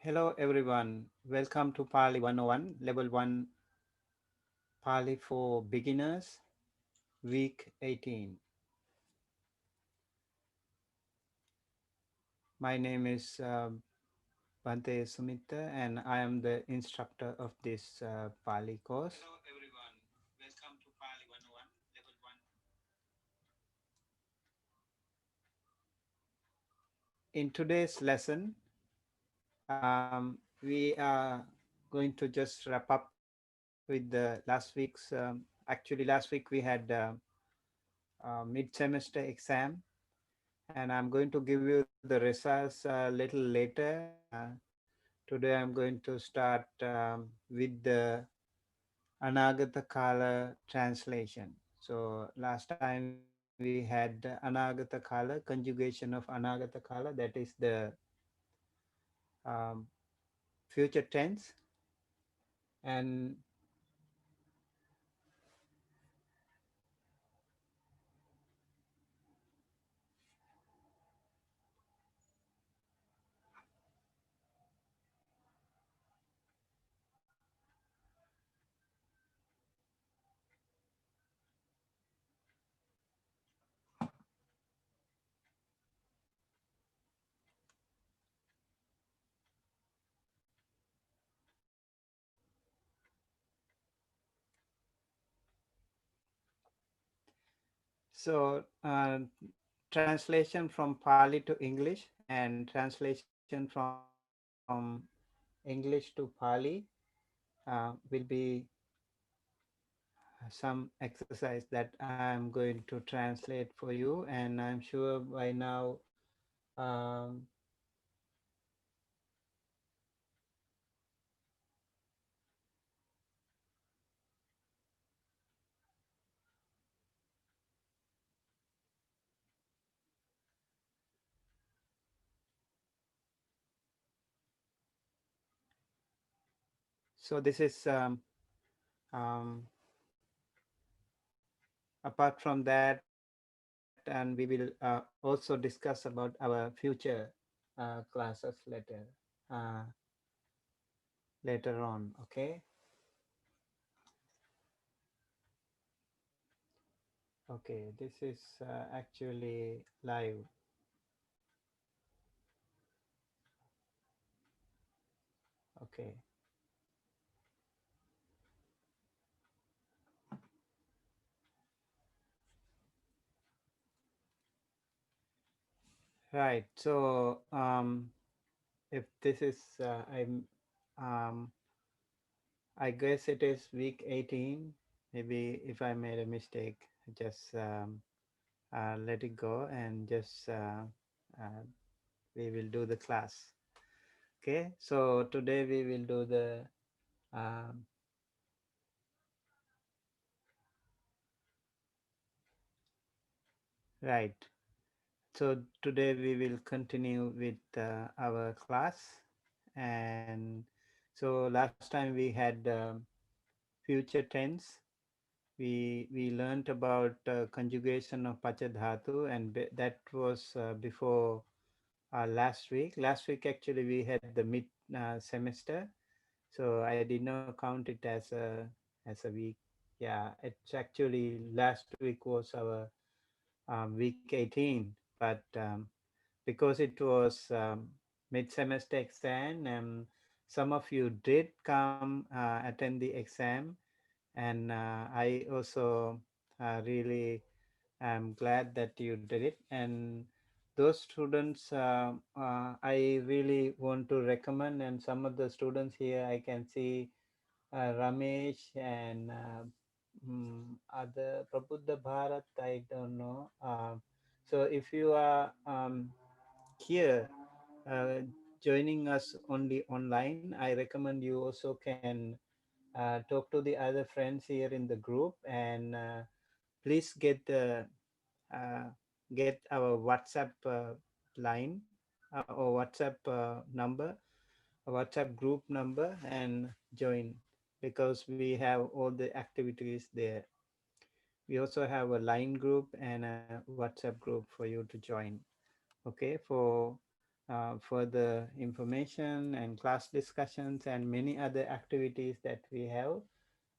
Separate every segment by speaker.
Speaker 1: Hello everyone, welcome to Pali 101, Level 1 Pali for Beginners, Week 18. My name is Bhante Sumita and I am the instructor of this Pali course. Hello everyone, welcome to Pali 101, Level 1. In today's lesson, we are going to just wrap up with the last week's, actually last week we had mid-semester exam, and I'm going to give you the results a little later. Today I'm going to start with the Anagata Kala translation. So last time we had Anagata Kala, conjugation of Anagata Kala, that is the um, future tense. And so translation from Pali to English and translation from English to Pali will be some exercise that I'm going to translate for you, and I'm sure by now um, so this is apart from that, and we will also discuss about our future classes uh, later on. Okay. Okay, this is actually live. Okay. Right. So if this is um, I guess it is week 18. Maybe if I made a mistake, just let it go and just uh, we will do the class. Okay. So today we will do the um, right. So today we will continue with our class, and so last time we had future tense. We learned about conjugation of pachadhatu, and that was before last week. Last week actually we had the mid semester, so I did not count it as a week. Yeah, it's actually last week was our week 18, but because it was mid-semester exam, and some of you did come attend the exam, and I also really am glad that you did it. And those students, I really want to recommend, and some of the students here I can see Ramesh and other Prabuddha Bharat, I don't know. So if you are here uh, joining us only online, I recommend you also can talk to the other friends here in the group, and please uh, get our WhatsApp line or WhatsApp number, a WhatsApp group number, and join, because we have all the activities there. We also have a line group and a WhatsApp group for you to join. Okay, for further information and class discussions and many other activities that we have,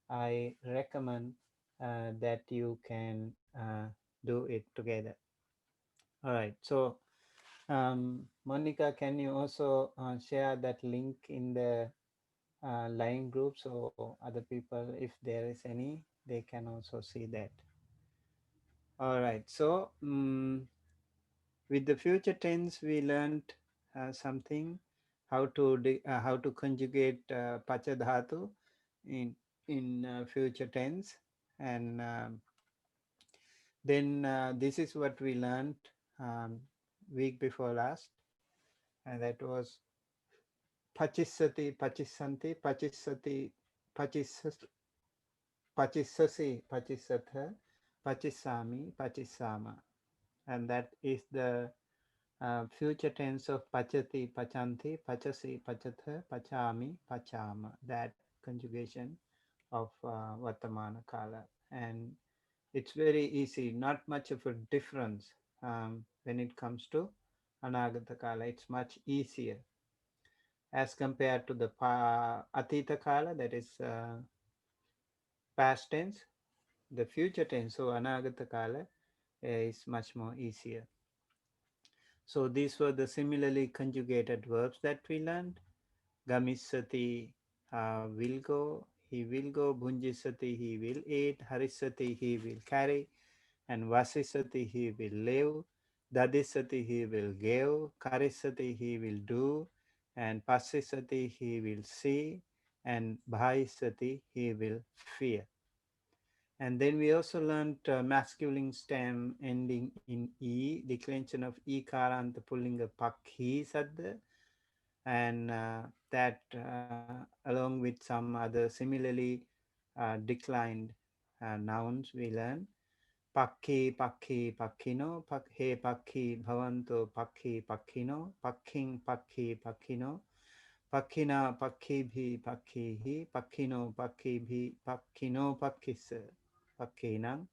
Speaker 1: I recommend that you can do it together. All right. So, Monica, can you also share that link in the line group so other people, if there is any, they can also see that. All right. So, with the future tense, we learned something how to conjugate pacha dhatu in future tense, and then this is what we learned um, week before last, and that was pachisati, pachissanti, pachisati, pachissas, pachissasi, pachisatha, pachisami, pachisama, and that is the future tense of pachati, pachanti, pachasi, pachatha, pachami, pachama. That conjugation of Vartamana Kala. And it's very easy, not much of a difference when it comes to Anagata Kala. It's much easier as compared to the Atita Kala, that is past tense, the future tense. So Anagata Kala is much more easier. So these were the similarly conjugated verbs that we learned. Gamisati, will go, he will go. Bhunjisati, he will eat. Harisati, he will carry. And Vasisati, he will live. Dadisati, he will give. Karisati, he will do. And Pasisati, he will see. And Bhaisati, he will fear. And then we also learned masculine stem ending in E, declension of E karanta pullinga pakhi sadda, and that along with some other similarly declined nouns we learn. Pakhi, pakhi, pakhino, he pakhi, bhavanto pakhi, pakhino, pakhin, pakhi, pakhino, pakhina, pakhibhi, pakhihi, pakhino, pakhibhi, pakhino, pakhis, pakhinam,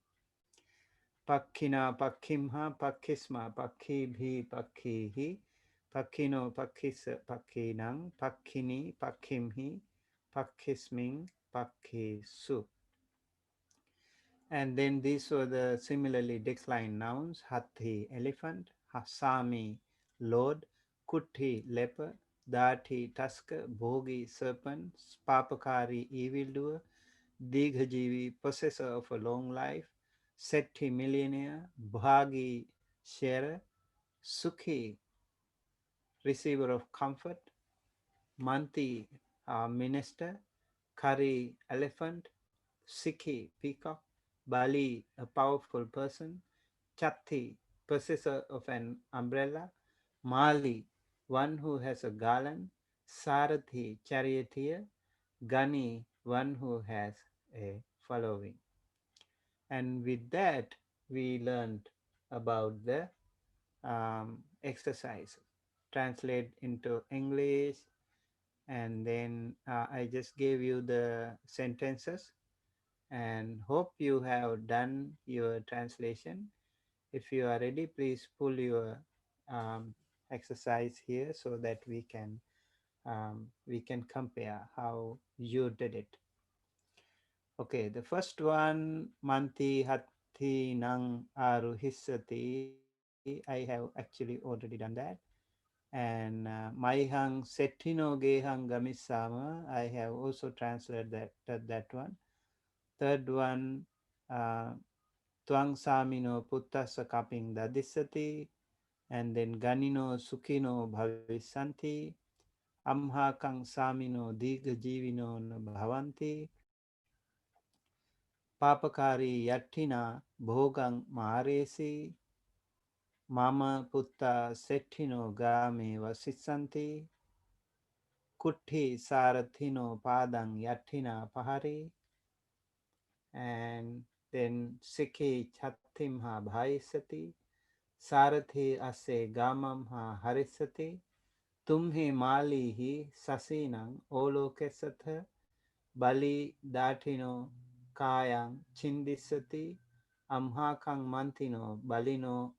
Speaker 1: pakhina, pakhimha, pakhisma, pakhibhi, pakhihi, pakhino, pakhis, pakhinang, pakhini, pakhimhi, pakhisming, pakhisu. And then these were the similarly declined nouns: hathi, elephant; hasami, lord; kuthi, leopard; dati, tusker; bhogi, serpent; papakari, evildoer; dighajivi, possessor of a long life; sethi, millionaire; bhagi, sharer; sukhi, receiver of comfort; manti, minister; kari, elephant; sikhi, peacock; Bali, a powerful person; Chatti, possessor of an umbrella; Mali, one who has a garland; Sarathi, charioteer; Gani, one who has a following. And with that, we learned about the exercise. Translate into English, and then I just gave you the sentences, and hope you have done your translation. If you are ready, please pull your um, exercise here so that we can compare how you did it. Okay, the first one, manti hati nang aruhisati. I have actually already done that. And maihang setino gehang gamisama. I have also translated that one. Third one, uh, Tuang samino puttasa kaping dadisati, and then ganino sukino bhavisanti, amha kang samino diga jivino no bhavanti, papakari yattina bhogang maharesi, mama putta settino game vasisanti, kutti sarathino padang yattina pahari, and then sikhi chattimha bhaisati, Sarathi ase gamam ha harisati, tumhi mali hi sasinang olokesatha, bali datino kayang chindisati, amhakang mantino balino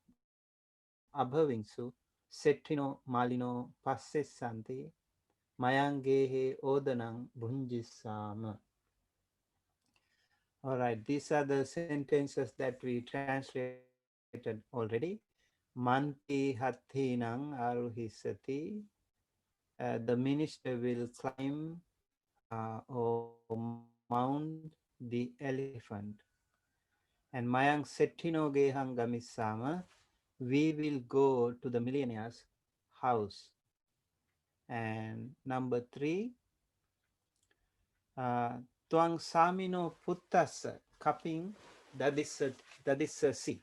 Speaker 1: abhavingsu, Settino malino passessanti mayangehe odanang bhunjissama. All right, these are the sentences that we translated already. Manti hathinang aruhisati. The minister will climb or mount the elephant. And Mayang Settino Gehang Gamisama. We will go to the millionaire's house. And number three, Tuang Samino Puttas cupping, that is a C.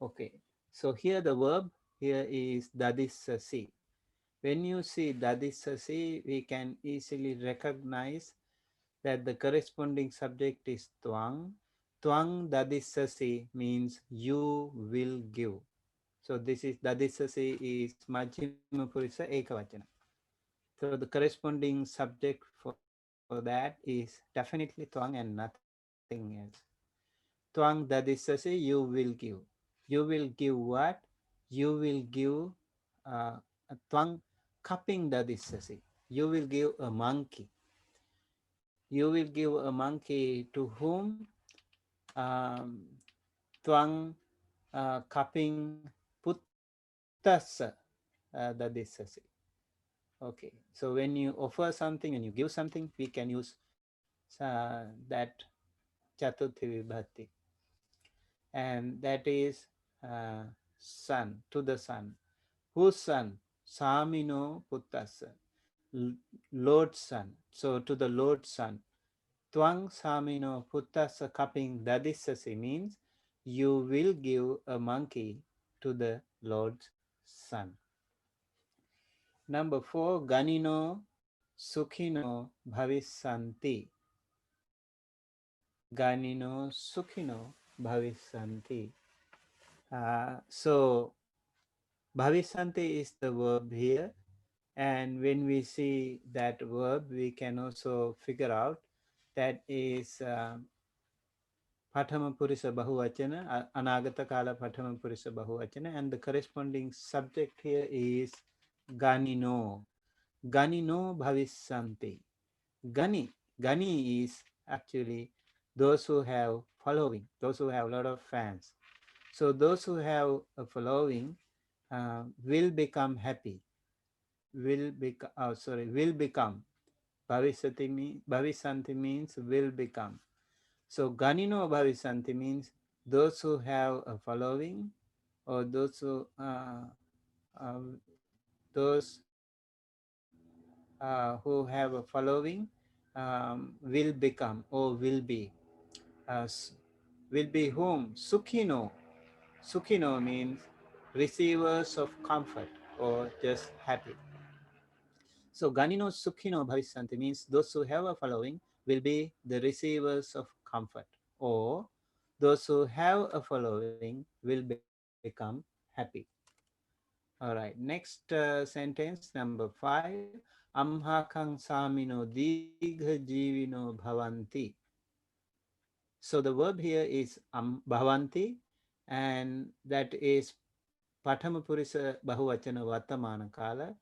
Speaker 1: Okay, so here the verb here is that is a C. When you see that is a C, we can easily recognize that the corresponding subject is Tuang. Tuang dadisasi means you will give. So this is dadisasi is Majjhima Purisa Ekavachana. So the corresponding subject for that is definitely Tuang and nothing else. Tuang dadisasi, you will give. You will give what? You will give uh, a Tuang cupping dadisasi. You will give a monkey. You will give a monkey to whom? Um, Tuang cupping puttas dadisasi. Okay, so when you offer something, when you give something, we can use that Chaturthi Vibhati, and that is son, to the son. Whose son? Samino Puttasa, Lord's son. So to the Lord's son. Twang Samino Puttasa cupping dadisasi means you will give a monkey to the Lord's son. Number four, Ganino Sukhino Bhavisanti. Ganino Sukhino Bhavisanti. So Bhavisanti is the verb here, and when we see that verb, we can also figure out that is Pathama Purisa Bahuvachana, Anagata Kala Pathama Purisa Bahuvachana, and the corresponding subject here is Ganino. Ganino Bhavisanti. Gani is actually those who have following, those who have a lot of fans. So those who have a following will become happy. Will become. Bhavisanti means will become. So Ganino Bhavisanti means those who have a following, or uh, those who have a following will become or uh, will be whom? Sukhino. Sukhino means receivers of comfort or just happy. So Ganino Sukhino Bhavisanti means those who have a following will be the receivers of comfort, or those who have a following will become happy. All right, next sentence number 5. Amhakang samino digha jivino bhavanti. So the verb here is bhavanti, and that is Pathama Purisa Bahuvachana Vartamana Kala.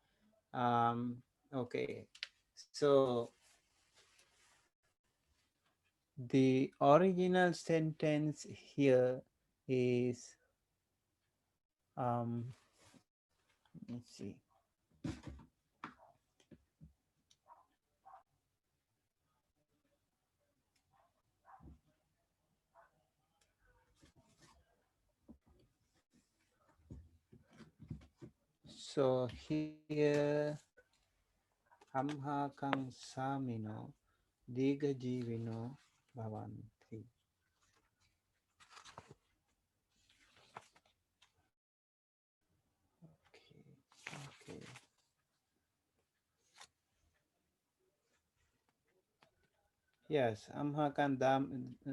Speaker 1: Okay, so the original sentence here is, let's see. So here, Amhakang Samino Diga Jivino Bhavanti. Okay. Yes, Amhakan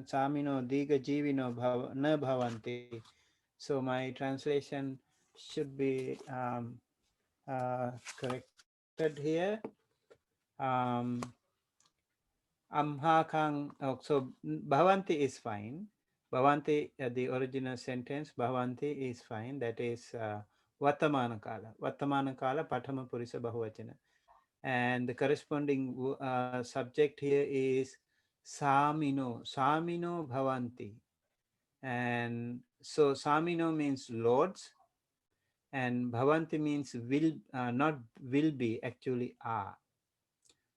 Speaker 1: Samino Diga Jivino Na Bhavanti. So my translation should be corrected here. Um, Amhakang, so Bhavanti is fine. Bhavanti, the original sentence, Bhavanti is fine. That is Vartamana kala Pathama Purisa Bahuvachana. And the corresponding subject here is Samino Bhavanti. And so Samino means lords, and Bhavanti means will, not will be, actually are.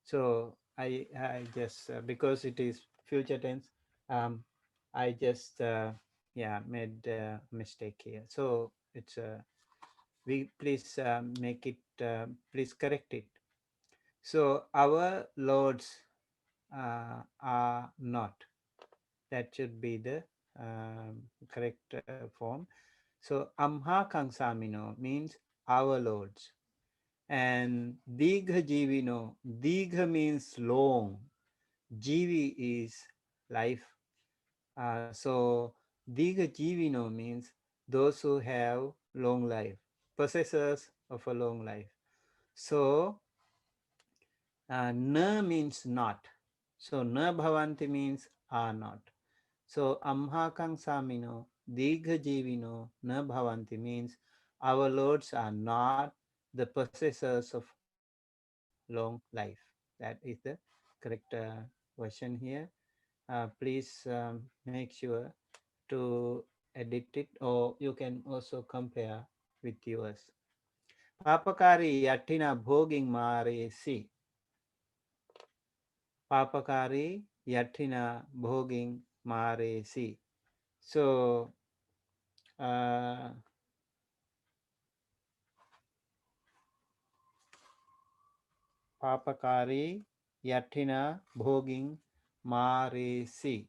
Speaker 1: So I just because it is future tense, um, I just yeah, made a mistake here. So it's we please make it, please correct it. So our lords are not. That should be the correct form. So amha kangsamino means our lords. And digha jivino, digha means long, jivi is life. So digha jivino means those who have long life, possessors of a long life. So na means not. So na bhavanti means are not. So amhakang samino, digha jivino, na bhavanti means our lords are not the possessors of long life. That is the correct version here. Please make sure to edit it, or you can also compare with yours. Papakari yatina bhoging mare si. Papakari yatina bhoging mare si. So uh, Papakari yatina bhoging maresi.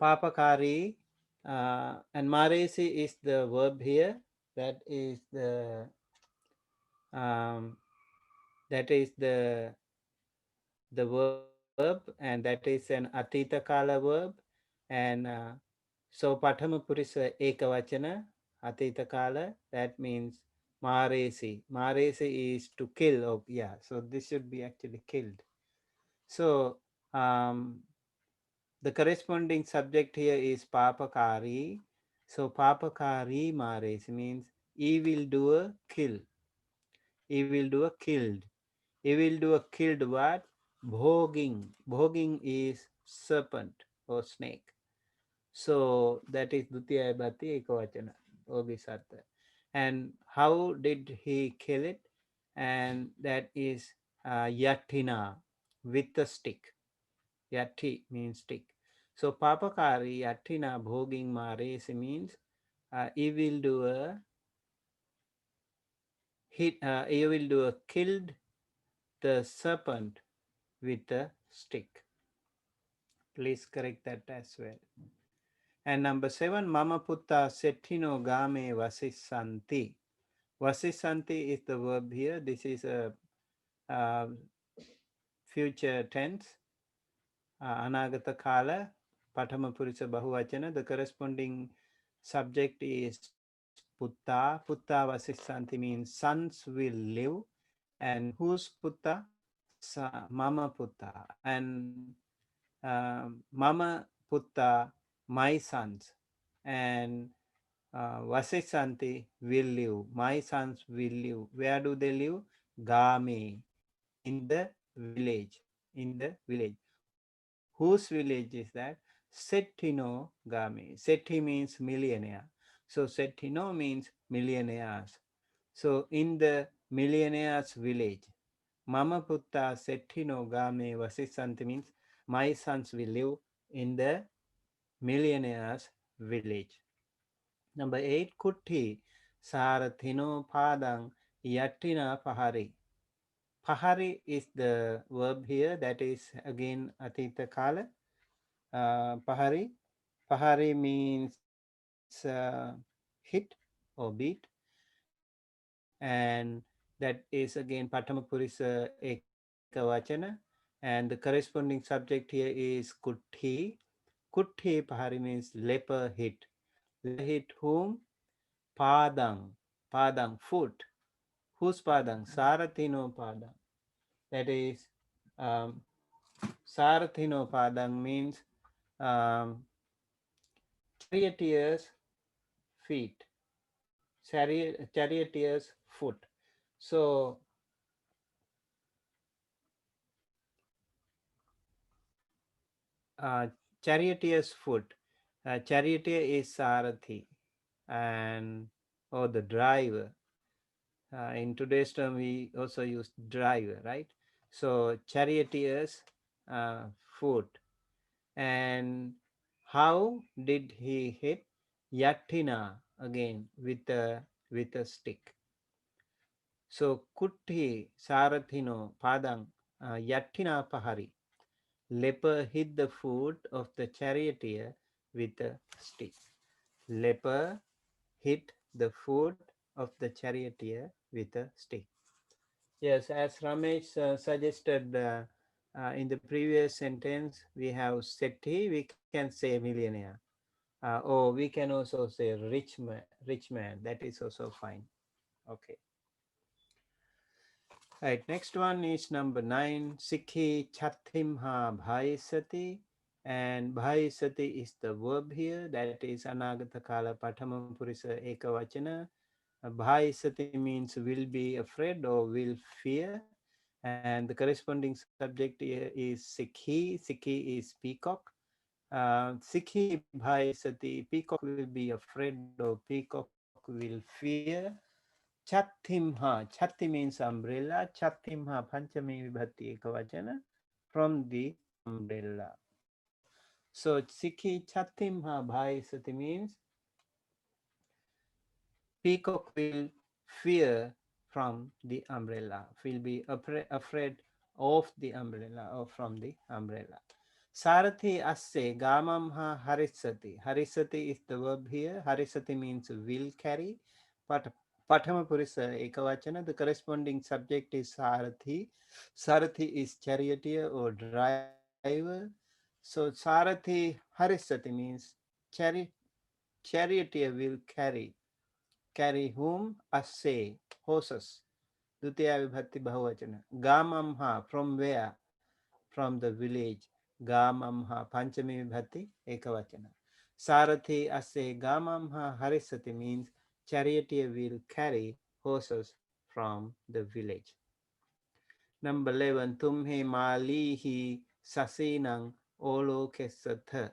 Speaker 1: Papakari, and maresi is the verb here. That is the um, that is the verb, and that is an atita kala verb. And so Pathama Purisa Ekavachana atita kala, that means maresi. Maresi is to kill. Oh yeah, so this should be actually killed. So um, the corresponding subject here is papakari. So papakari mares means evil doer kill. Evil doer killed. Evil doer killed what? Bhoging. Bhoging is serpent or snake. So that is Dutiya Bhati Ekavachana, Obisartha. And how did he kill it? And that is Yatina, with a stick. Yati means stick. So Papakari Yatina Bhoging Mares means evildoer evildoer killed the serpent with a stick. Please correct that as well. And number 7, Mama Putta Settino Game Vasisanti. Vasisanti is the verb here. This is a uh, future tense. Anagata Kala, Pathama Purisa Bahuvachana. The corresponding subject is Putta. Putta Vasisanti means sons will live. And whose Putta? Mama Putta. And Mama Putta, my sons. And Vasisanti will live. My sons will live. Where do they live? Game, in the village. In the village. Whose village is that? Settino Game. Setti means millionaire. So Settino means millionaires. So in the millionaires village, Mama Putta Settino Game Vasisanti means my sons will live in the millionaires village. Number 8, Kutti Sarathino Padang Yatina Pahari. Pahari is the verb here, that is again Atita Kala. Pahari. Pahari means hit or beat. And that is again Patama Purisa Ekavachana. And the corresponding subject here is Kutti. Kutti Pahari means leper hit. Leper hit whom? Padang. Padang, foot. Whose Padang? Sarathino Padang. That is, um, Sarathino Padang means um, charioteer's feet. charioteer's foot. So uh, charioteer's foot. Charioteer is Sarathi and or the driver. In today's term, we also use driver, right? So charioteer's foot. And how did he hit? Yatina again with a stick. So kutti sarathino padang yatina pahari. Leper hit the foot of the charioteer with a stick. Leper hit the foot of the charioteer with a stick. Yes, as Ramesh suggested in the previous sentence, we have Sethi, we can say millionaire. Or we can also say rich man. That is also fine. Okay. Right. Next one is number 9. Sikhi chatimha bhaisati. And bhaisati is the verb here. That is anagata kala pathama purisa ekavachana. Bhaisati means will be afraid or will fear. And the corresponding subject here is Sikhi. Sikhi is peacock. Sikhi bhaisati. Peacock will be afraid or peacock will fear. Chatimha. Chatti means umbrella. Chatimha panchami vibhati ekavachana from the umbrella. So Sikhi chatimha bhaisati means peacock will fear from the umbrella, will be afraid of the umbrella or from the umbrella. Sarathi asse gamamha harisati. Harisati is the verb here. Harisati means will carry. But Pathama Purisa Ekavachana, the corresponding subject is Sarathi. Sarathi is charioteer or driver. So Sarathi Harisati means chari- charioteer will carry whom? Asse, horses. Dutiya vibhati bahuvachana. Gamamha, from where? From the village. Gamamha, panchami vibhati ekavachana. Sarathi asse gamamha harisati means charioteer will carry horses from the village. Number 11. Tumhe malihi sasinang olokesatha.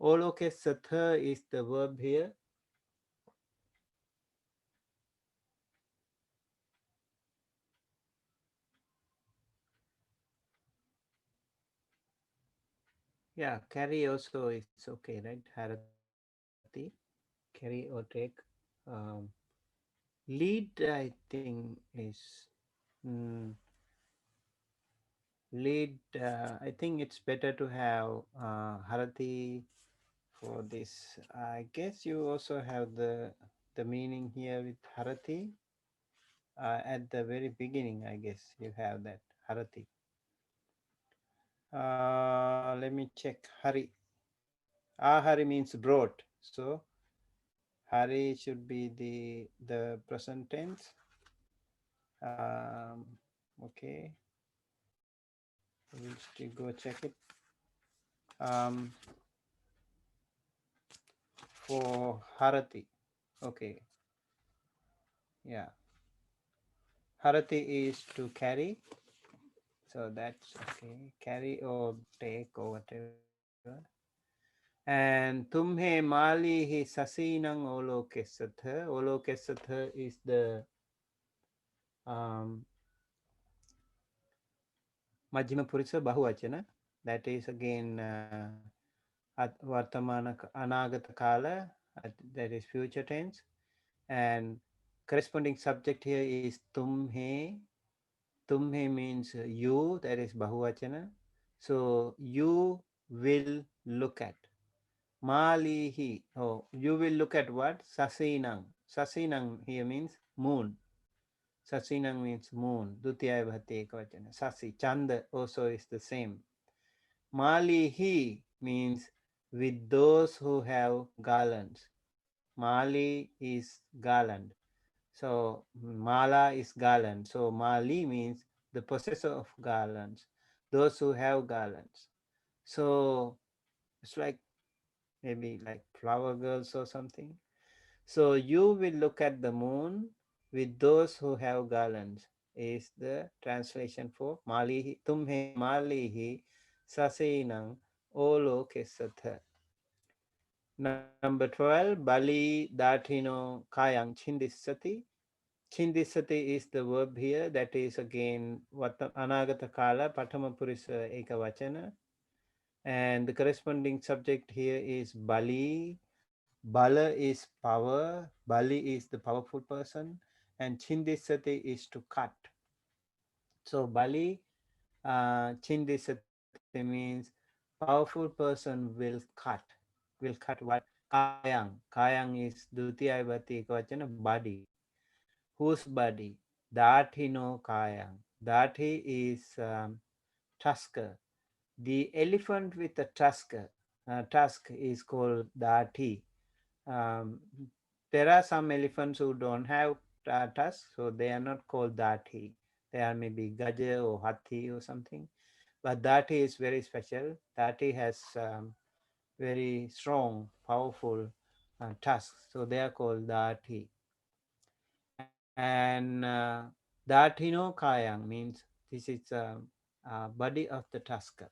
Speaker 1: Olokesatha is the verb here. Yeah, carry also is okay, right? Harati, carry or take. Um, Lead, I think, is lead. I think it's better to have Harati for this. I guess you also have the meaning here with Harati at the very beginning. I guess you have that Harati. Let me check. Hari. Ahari means brought. So Hari should be the present tense. Um, okay, we'll still go check it. Um, for Harati, okay, yeah, Harati is to carry, so that's okay. Carry or take or whatever. And tumhe mali hi sasinang olokesatha. Olokesatha is the um, Majjhima Purisa Bahuvachana. That is again Vartamana Anagata Kala, that is future tense. And corresponding subject here is Tumhe. Tumhe means you, that is Bahuvachana. So you will look at. Malihi. Oh, you will look at what? Sasinang. Sasinang here means moon. Sasinang means moon. Dutya Bhati Ekavachana. Sasi. Chanda also is the same. Malihi means with those who have garlands. Mali is garland. So Mala is garland. So Mali means the possessor of garlands. Those who have garlands. So it's like maybe like flower girls or something. So you will look at the moon with those who have garlands is the translation for Malihi Tumhe Malihi Sasinang Olo Kesatha. Number 12, Bali Datino Kayang Chindisati. Chindisati is the verb here, that is again Anagata Kala, Patama Purisa Ekavachana. And the corresponding subject here is Bali. Bala is power, Bali is the powerful person, and Chindisati is to cut. So Bali Chindisati means powerful person will cut. Will cut what? Kayang. Kayang is Dutya Vibhati Ekavachana, body. Whose body? Dathi no Kayang. Dathi is tusker. The elephant with a tusk is called Dathi. Um, there are some elephants who don't have tusks, so they are not called Dathi. They are maybe Gaja or Hathi or something. But Dathi is very special. Dathi has very strong, powerful tusks, so they are called Dathi. And Dathino Kayang means this is body of the tusker.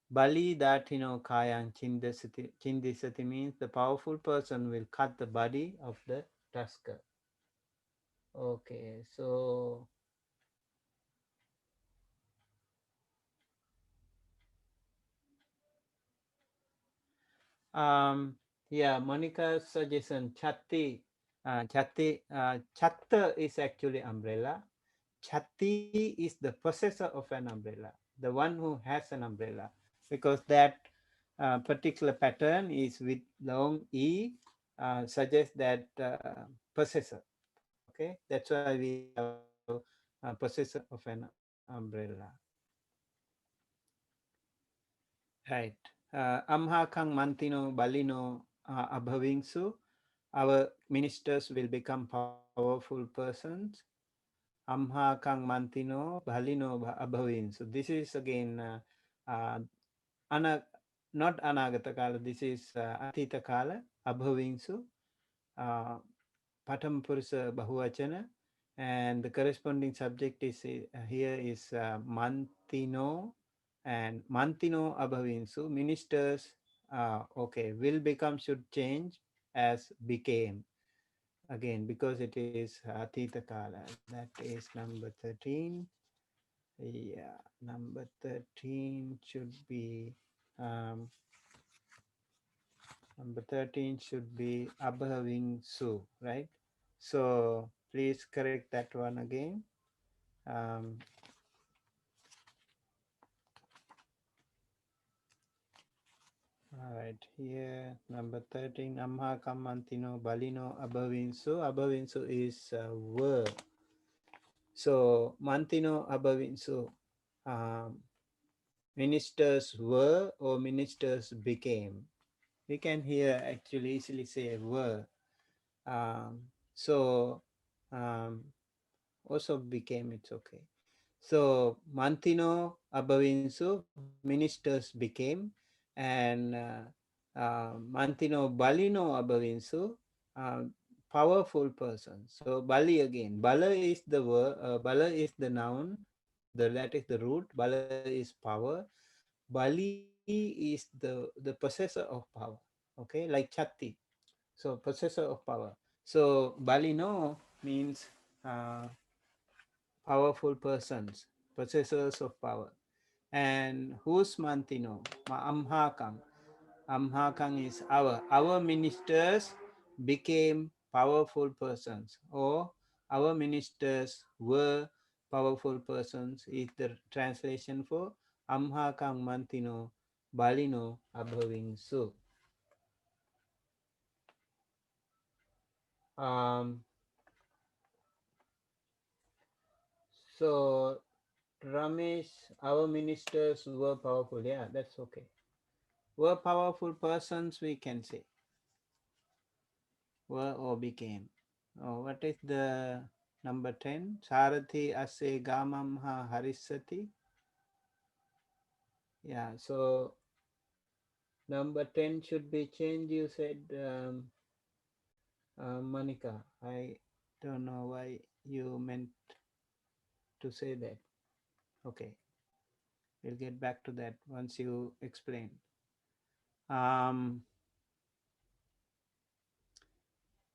Speaker 1: Bali Dathino Kayang Chindisati. Chindisati means the powerful person will cut the body of the tusker. Okay, so yeah, Monica's suggestion, Chatta is actually umbrella. Chatti is the possessor of an umbrella, the one who has an umbrella, because that particular pattern is with long E, suggests that possessor. Okay, that's why we have possessor of an umbrella. Right. Amha kang mantino balino abhavingsu. Our ministers will become powerful persons. Amha kang mantino balino abhavin. So this is again ana, not anagata kala. This is atita kala abhavingsu. Uh, Patam Purusa Bahuvachana, and the corresponding subject is here is Mantino, and Mantino Abhavinsu, ministers, okay, will become should change as became, again because it is Atita Kala. That is number 13. Yeah, number 13 should be um, number 13 should be Abhavinsu, right? So please correct that one again. Um, all right, here number 13, Amha Kamantino Balino Abhavinsu. Abhavinsu is were. So Mantino Abhavinsu, um, ministers were or ministers became. We can here actually easily say were. So also became, it's okay. So Mantino Abhavinsu, ministers became, and Mantino Balino Abhavinsu, powerful person. So Bali again. Bala is the word, Bala is the noun, that is the root. Bala is power. Bali is the possessor of power. Okay, like Chatti. So possessor of power. So Balino means powerful persons, possessors of power. And whose Mantino? Amhakang. Amhakang is our ministers became powerful persons, or our ministers were powerful persons is the translation for Amhakang Mantino Balino Abhaving Su. Um, so Ramesh, our ministers were powerful. Yeah, that's okay. Were powerful persons, we can say. Were or became. Oh, what is the number 10? Sarathi ase gamam ha harisati. Yeah, so number 10 should be changed, you said. Monica, I don't know why you meant to say that. Okay, we'll get back to that once you explain. Um,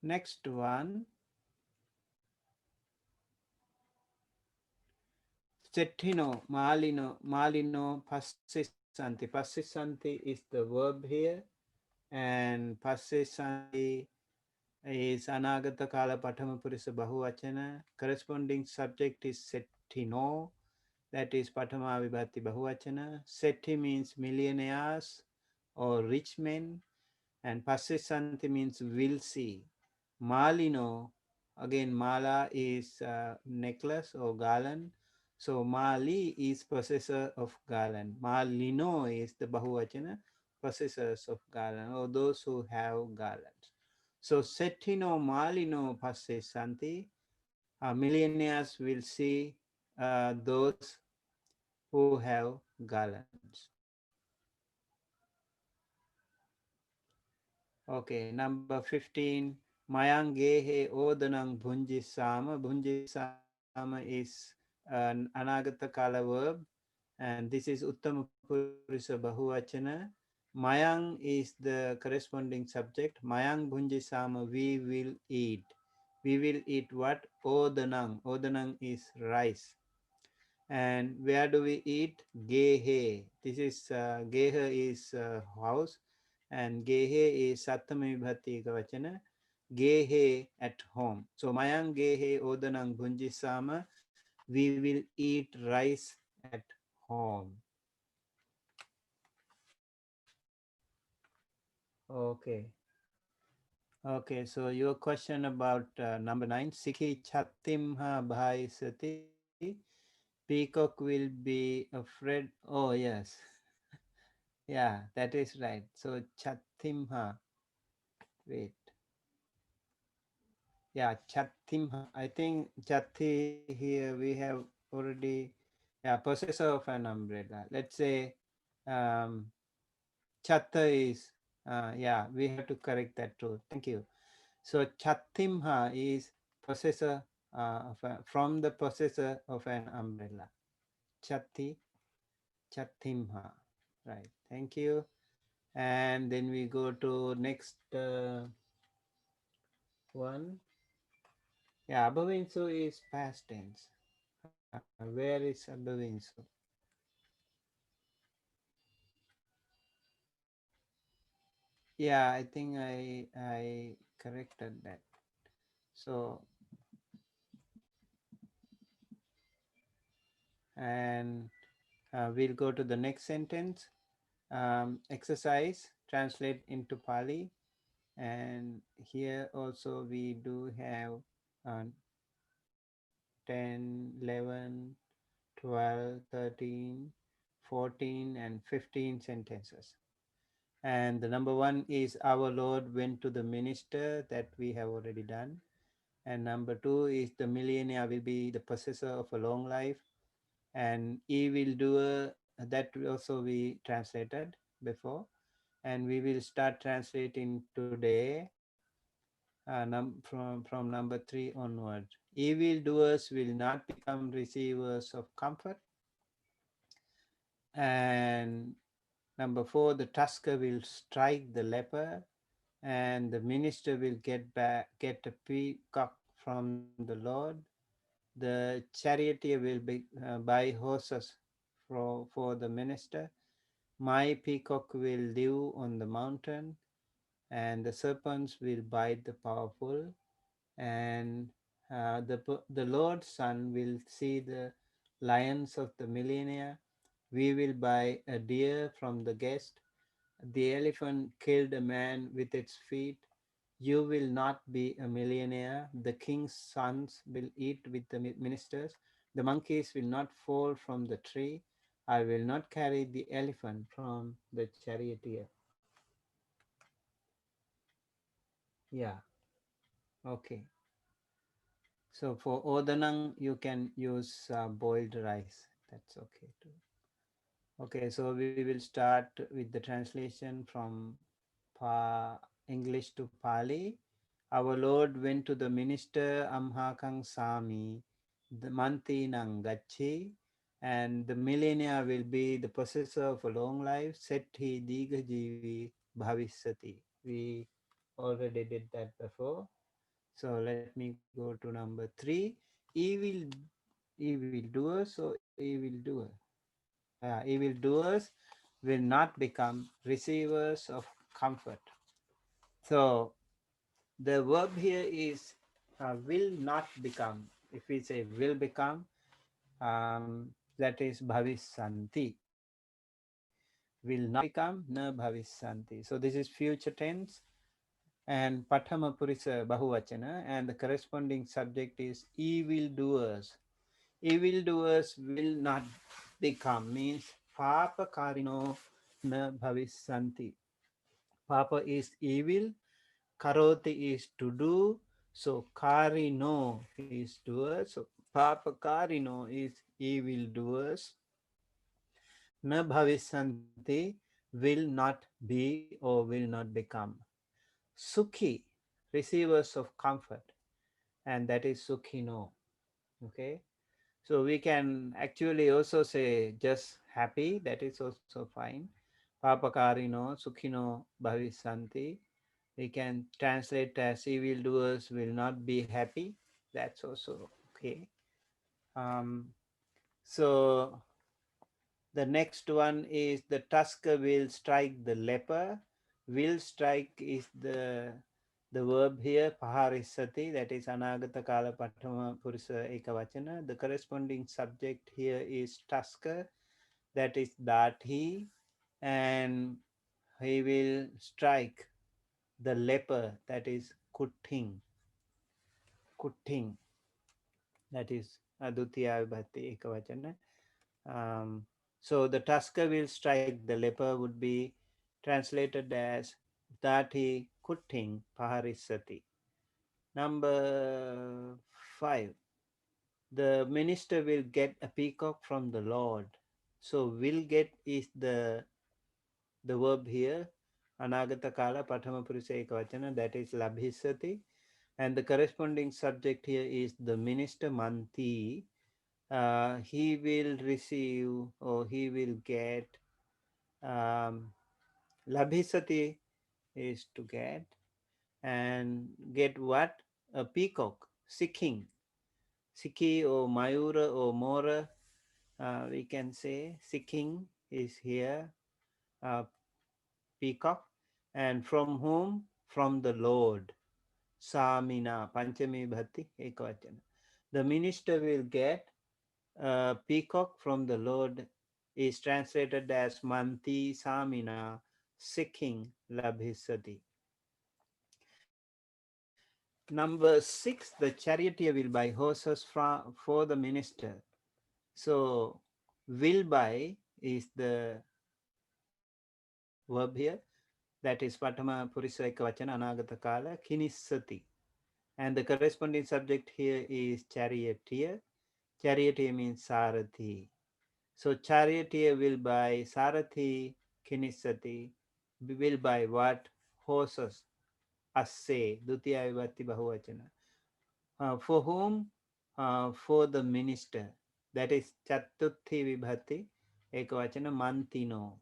Speaker 1: Next one, Cettino, Malino, Passisanti. Passisanti is the verb here, and Passisanti is Anagata Kala Patama Purisa Bahuvachana. Corresponding subject is Settino, that is Patama Vibhati Bahuvachana. Setti means millionaires or rich men, and Passisanti means will see. Malino, again, Mala is necklace or garland. So Mali is possessor of garland. Malino is the Bahuvachana, possessors of garland or those who have garlands. So Settino Malino Passisanti, millionaires will see those who have garlands. Okay, number 15. Mayang gehe odanang bhunjisama. Bhunjisama is an anagata kala verb, and this is Uttama Purisa Bahuvachana. Mayang is the corresponding subject. Mayang bhunjisama, we will eat. We will eat what? Odanang. Odanang is rice. And where do we eat? Gehe. This is Gehe is house, and Gehe is Sattama Vibhati Kavachana. Gehe at home. So Mayang Gehe Odanang Bhunjisama. We will eat rice at home. Okay. Okay, so your question about number 9, Sikhi Chatimha Bhai Sati, peacock will be afraid. Oh, yes. Yeah, that is right. So Chatimha, wait. Yeah, Chatimha. I think Chatti here we have already, yeah, possessor of an umbrella. Let's say um, Chatta is, yeah, we have to correct that too. Thank you. So Chatimha is possessor from the possessor of an umbrella. Chatti, Chatimha. Right. Thank you. And then we go to next one. Yeah, Abhavinsu is past tense. Where is Abhavinsu? Yeah, I think I corrected that. So and we'll go to the next sentence. Exercise, translate into Pali, and here also we do have uh, 10, 11, 12, 13, 14, and 15 sentences. And the number one is our Lord went to the minister, that we have already done. And number two is the millionaire will be the possessor of a long life. And evildoer, that also we translated before. And we will start translating today from number 3 onward. Evildoers will not become receivers of comfort. And number 4, the tusker will strike the leper, and the minister will get a peacock from the Lord. The charioteer will buy horses for the minister. My peacock will live on the mountain, and the serpents will bite the powerful, and the Lord's Son will see the lions of the millionaire. We will buy a deer from the guest. The elephant killed a man with its feet. You will not be a millionaire. The king's sons will eat with the ministers. The monkeys will not fall from the tree. I will not carry the elephant from the charioteer. Yeah, okay. So for Odanang, you can use boiled rice. That's okay too. Okay, so we will start with the translation from English to Pali. Our Lord went to the minister Amhakang Sami, the Manti Nangachi, and the millennia will be the possessor of a long life. Sethi Digajivi Bhavisati. We already did that before. So let me go to number 3. Evil evildoers or evildoer. Evildoers will not become receivers of comfort. So the verb here is will not become. If we say will become, that is bhavisanti. Will not become na bhavisanti. So this is future tense and Pathama Purisa Bahuvachana, and the corresponding subject is evildoers. Evildoers will not become means Papa Karino na Bhavisanti. Papa is evil, Karoti is to do, so Karino is doers. So Papa Karino is evildoers. Na Bhavisanti will not be or will not become. Sukhi, receivers of comfort, and that is Sukhino. Okay, so we can actually also say just happy, that is also fine. Papakarino, Sukhino Bhavisanti. We can translate as evildoers will not be happy. That's also okay. Um, so the next one is the tusker will strike the leper. Will strike is the verb here, paharisati, that is anagata kala patama purisa ekavachana. The corresponding subject here is tusker, that is dathi, and he will strike the leper, that is kutting, kutting, that is adutiya vibhati ekavachana. So the tusker will strike the leper would be translated as Dati Kutting Paharisati. Number 5. The minister will get a peacock from the Lord. So will get is the verb here. Anagata Kala Pathama Purisa Ekavachana, that is Labhisati. And the corresponding subject here is the minister Manti. He will receive or he will get. Labhisati is to get, and get what? A peacock, seeking. Siki or Mayura or Mora, we can say seeking is here, uh, peacock. And from whom? From the Lord. Samina, Panchami Bhati, Ekavachana. The minister will get a peacock from the Lord is translated as Manti Samina, seeking Labhisati. Number 6, the charioteer will buy horses for the minister. So, will buy is the verb here. That is Patama Purisa Ekavachana Anagata Kala Kinisati. And the corresponding subject here is charioteer. Charioteer means Sarathi. So, charioteer will buy Sarathi Kinisati. Will buy what? Horses. Asse. Dutiya Vibhati Bahuvachana. For whom? For the minister. That is Chatuthi Vibhati Ekavachana Mantino.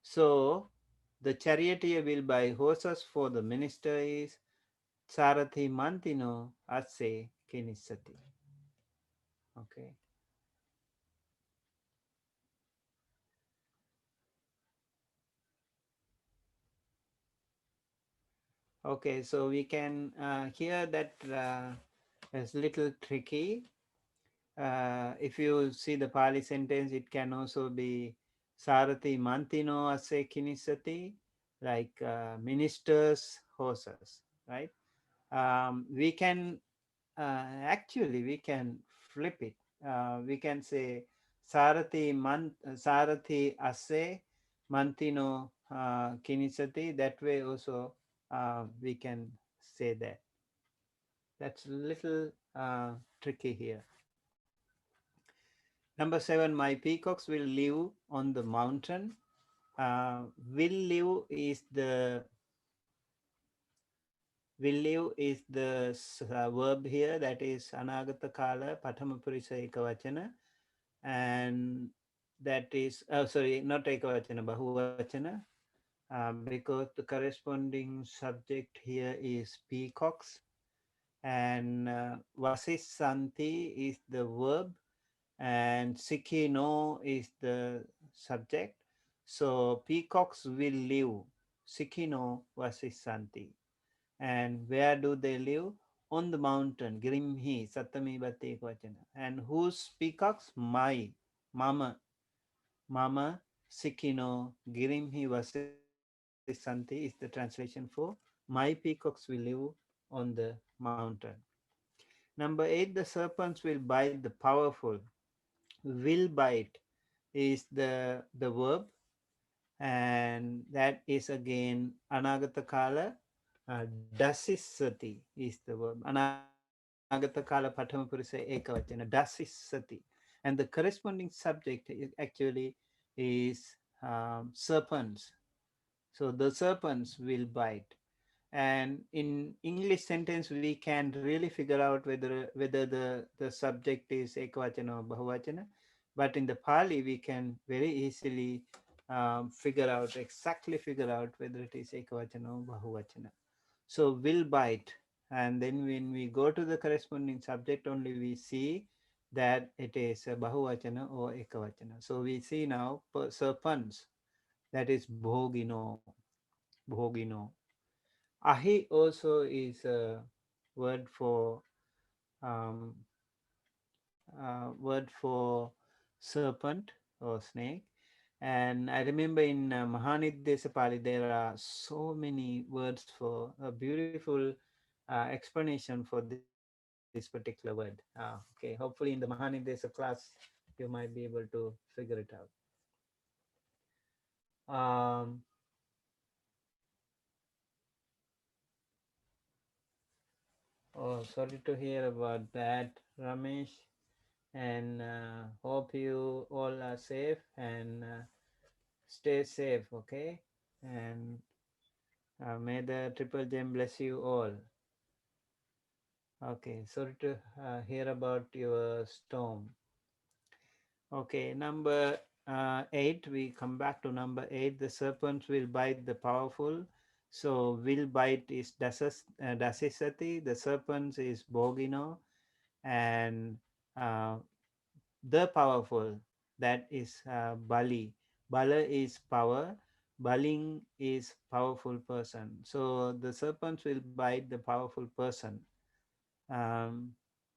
Speaker 1: So the charioteer will buy horses for the minister is Sarathi Mantino Ase Kinisati. Okay. Okay, so we can hear that it's little tricky. If you see the Pali sentence, it can also be Sarati Mantino Ase Kinisati, like ministers' horses, right? We can actually we can flip it. We can say Sarati Ase Mantino Kinisati. That way also we can say that. That's a little tricky here. Number 7, my peacocks will live on the mountain. Will live is the will live is the verb here, that is Anagata Kala Pathama Purisa Ekavachana, and that is, sorry, not Ekavachana, Bahuvachana, because the corresponding subject here is peacocks, and Vasisanti is the verb, and Sikino is the subject. So peacocks will live. Sikino Vasisanti. And where do they live? On the mountain. Grimhi Satami Bhate Ekvachana. And whose peacocks? My. Mama. Mama Sikino Girimhi Vasisanti is the translation for my peacocks will live on the mountain. Number 8, the serpents will bite the powerful. Will bite is the verb, and that is again Anagata Kala. Dasisati is the verb. Anagata Kala Pathama Purisa Ekavachana. Dasisati. And the corresponding subject is actually is serpents. So the serpents will bite. And in English sentence, we can really figure out whether the subject is ekvachana or bahuvachana. But in the Pali, we can very easily figure out whether it is ekvachana or bahuvachana. So will bite, and then when we go to the corresponding subject, only we see that it is a bahuvachana or ekavachana. So we see now serpents, that is bhogino, bhogino. Ahi also is a word for um, serpent or snake. And I remember in Mahanidesa Pali there are so many words for a beautiful explanation for this particular word. Okay, hopefully in the Mahanidesa class you might be able to figure it out. Oh, sorry to hear about that, Ramesh. And hope you all are safe and stay safe, okay? And may the Triple Gem bless you all. Okay, sorry to hear about your storm. Okay, number 8, we come back to number 8. The serpents will bite the powerful. So, will bite is dasisati, the serpents is bogino, and uh, the powerful, that is Bali. Bala is power. Baling is powerful person. So the serpents will bite the powerful person, um,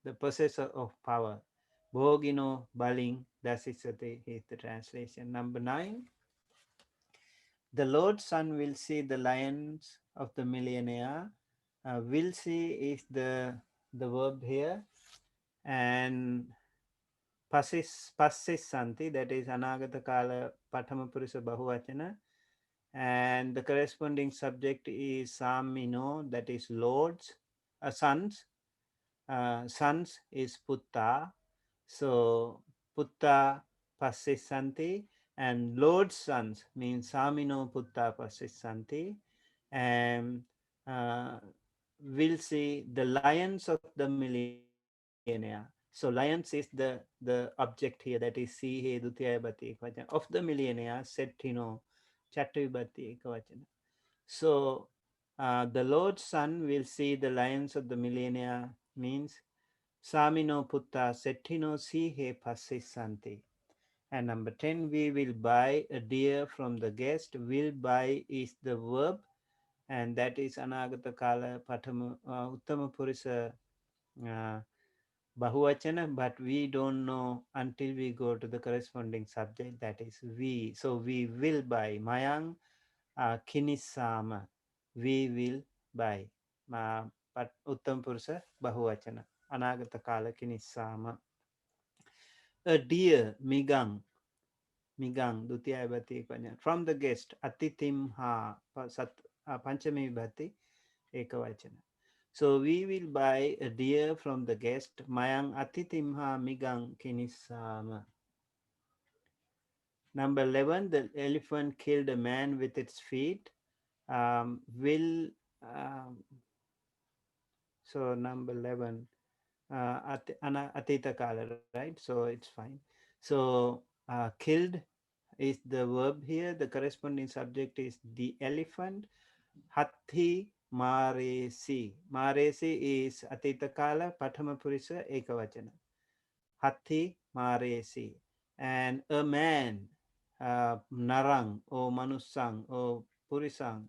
Speaker 1: the possessor of power. Bhogino Baling, that is the translation. Number 9, the Lord's Son will see the lions of the millennia. Will see is the verb here, and Passis Santi, that is Anagata Kala Pathama Purisa Bahuvachana, and the corresponding subject is Samino, that is Lord's, sons. Sons is Putta, so Putta Passis Santi, and Lord's sons means Samino Putta Passis Santi, and uh, we'll see the lions of the millennia. So lions is the object here, that is see he dutya bhati ekvachana of the millennia settino chatu bhati ekvachana. So the Lord's Son will see the lions of the millennia means Samino Putta Settino Si He Santi. And number 10, we will buy a deer from the guest. Will buy is the verb, and that is Anagata Kala Pathama Uttama Purisa uh, Bahuvachana, but we don't know until we go to the corresponding subject, that is we. So we will buy. Mayang Kinisama. We will buy. But Uttam Purusa Bahuvachana. Anagata Kala Kinisama. A deer, Migang. Migang, Dutya Bhati Panya. From the guest, Atitim Ha, Panchami Bhati Ekavachana. So we will buy a deer from the guest. Mayang Atitimha Migang Kinisama. Number 11, the elephant killed a man with its feet. Will So number 11, atita kala, right? So it's fine. So killed is the verb here. The corresponding subject is the elephant. Hathi maresi. Maresi is atita kala, pathama purisa, ekavachana. Hathi maresi. And a man, narang or manusang or purisang,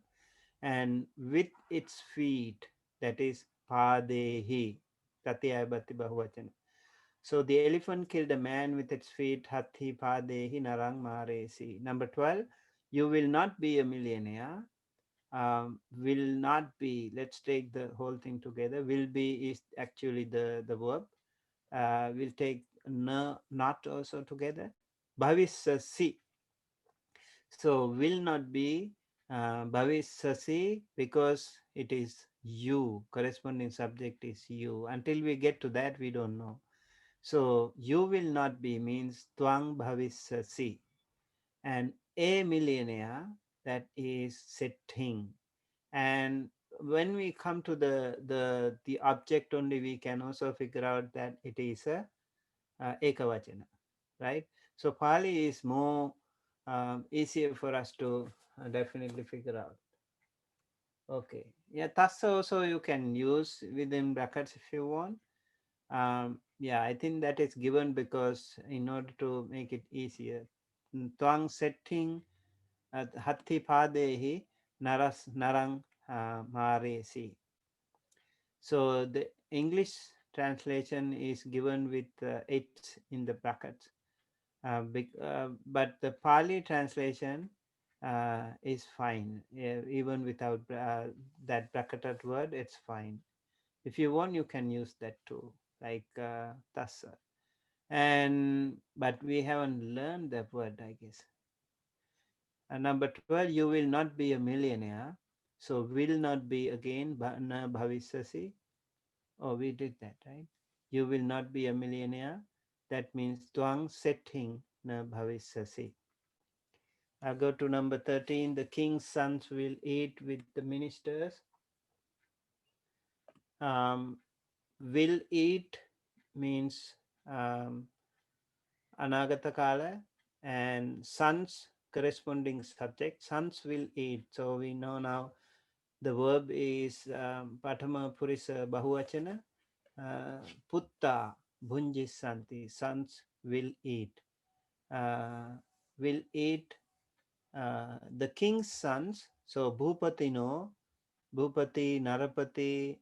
Speaker 1: and with its feet, that is padehi, tatyabati bahuvachana. So the elephant killed a man with its feet, hathi padehi narang maresi. Number 12, you will not be a millionaire. Will not be, let's take the whole thing together. Will be is actually the verb. We'll take no, not also together. Bhavisasi. So will not be bhavisasi because it is you. Corresponding subject is you. Until we get to that, we don't know. So you will not be means twang bhavisasi. And a millionaire, that is setting. And when we come to the object only, we can also figure out that it is a ekavachana, right? So Pali is more easier for us to definitely figure out. Okay, yeah, tassa also you can use within brackets if you want. Yeah, I think that is given because in order to make it easier. Twang setting hatti padehi naras narang maresi. So the English translation is given with it in the brackets. But the Pali translation is fine. Even without that bracketed word, it's fine. If you want, you can use that too, like tassa. And but we haven't learned that word, I guess. Number 12, you will not be a millionaire. So will not be again na bhavisasi. Oh, we did that, right? You will not be a millionaire. That means twang setting na bhavisasi. I go to number 13. The king's sons will eat with the ministers. Um, will eat means anagata kala, and sons corresponding subject. Sons will eat. So we know now the verb is patama purisa bahuvachana. Putta bhunjisanti. Sons will eat. Will eat the king's sons. So Bhupatino, Bhupati, Narapati,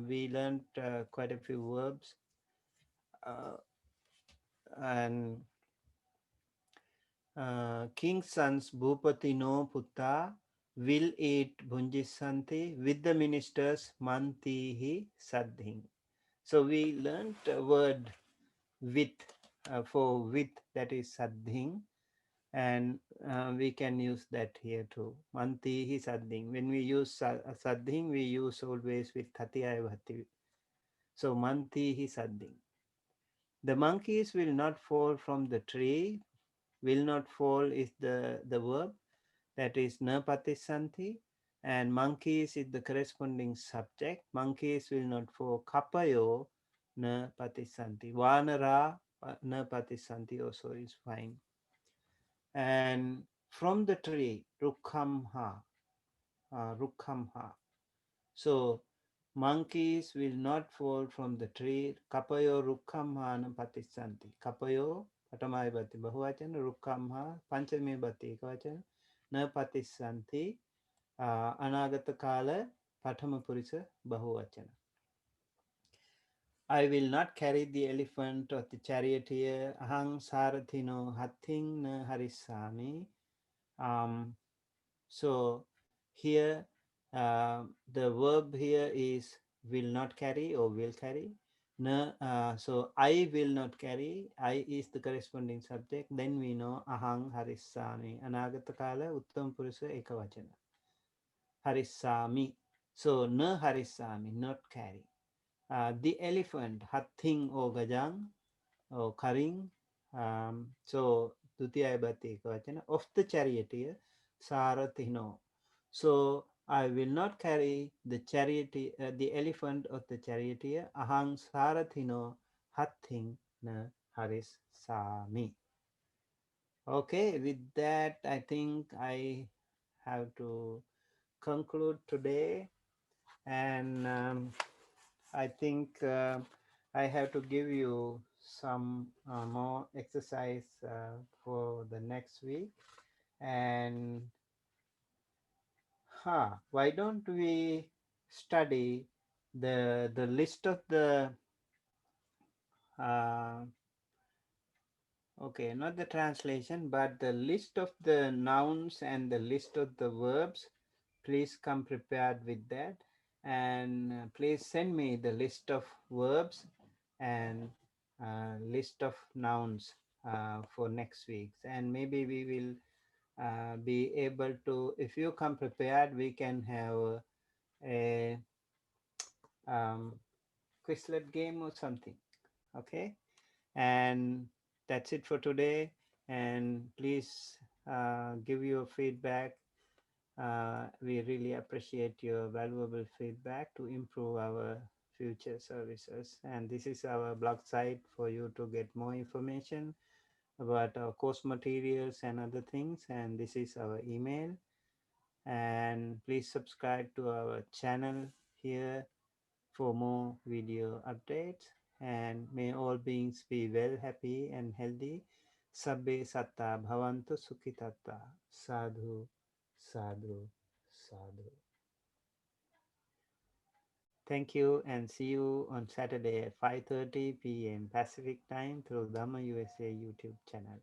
Speaker 1: we learned quite a few verbs. Uh, and king's sons, Bhupatino Putta, will eat Bhunjisanti with the ministers Mantihi Saddhing. So we learned a word with for with, that is Saddhing, and we can use that here too. Mantihi Saddhing. When we use Saddhing, we use always with Thatiyaya Bhati. So Mantihi Saddhing. The monkeys will not fall from the tree. Will not fall is the verb, that is na patisanti, and monkeys is the corresponding subject. Monkeys will not fall. Kapayo na patisanti. Vanara na patisanti also is fine. And from the tree, rukhamha, rukhamha. So monkeys will not fall from the tree. Kapayo rukhamha patisanti. Kapayo patamai bhati bahuvachana, rukhamha panchami bhati ekavachana, na patisanti anagata kala pathama purisa bahuvachana. I will not carry the elephant or the charioteer. Ahang sarathino hathing na harisami. Um, So here the verb here is will not carry or will carry. No, so I will not carry. I is the corresponding subject. Then we know ahang harissami. Anagata kala uttam purusa ekavachana. Harissami. So no harissami, not carry. The elephant, hathing or gajang or karing. So Dutiyaya Bhati Ekavachana of the charioteer Sarathino. So I will not carry the elephant of the charioteer. Ahang sarathino hatting na haris sami. Okay, with that, I think I have to conclude today, and I think I have to give you some more exercise for the next week. And why don't we study the list of the uh, okay, not the translation, but the list of the nouns and the list of the verbs. Please come prepared with that, and please send me the list of verbs and list of nouns for next week, and maybe we will be able to, if you come prepared, we can have a um, Quizlet game or something. Okay, and that's it for today. And please give your feedback. We really appreciate your valuable feedback to improve our future services. And this is our blog site for you to get more information about our course materials and other things. And this is our email. And please subscribe to our channel here for more video updates. And may all beings be well, happy, and healthy. Sabbe satta bhavantu sukhitatta. Sadhu, sadhu, sadhu. Thank you, and see you on Saturday at 5:30 p.m. Pacific time through Dhamma USA YouTube channel.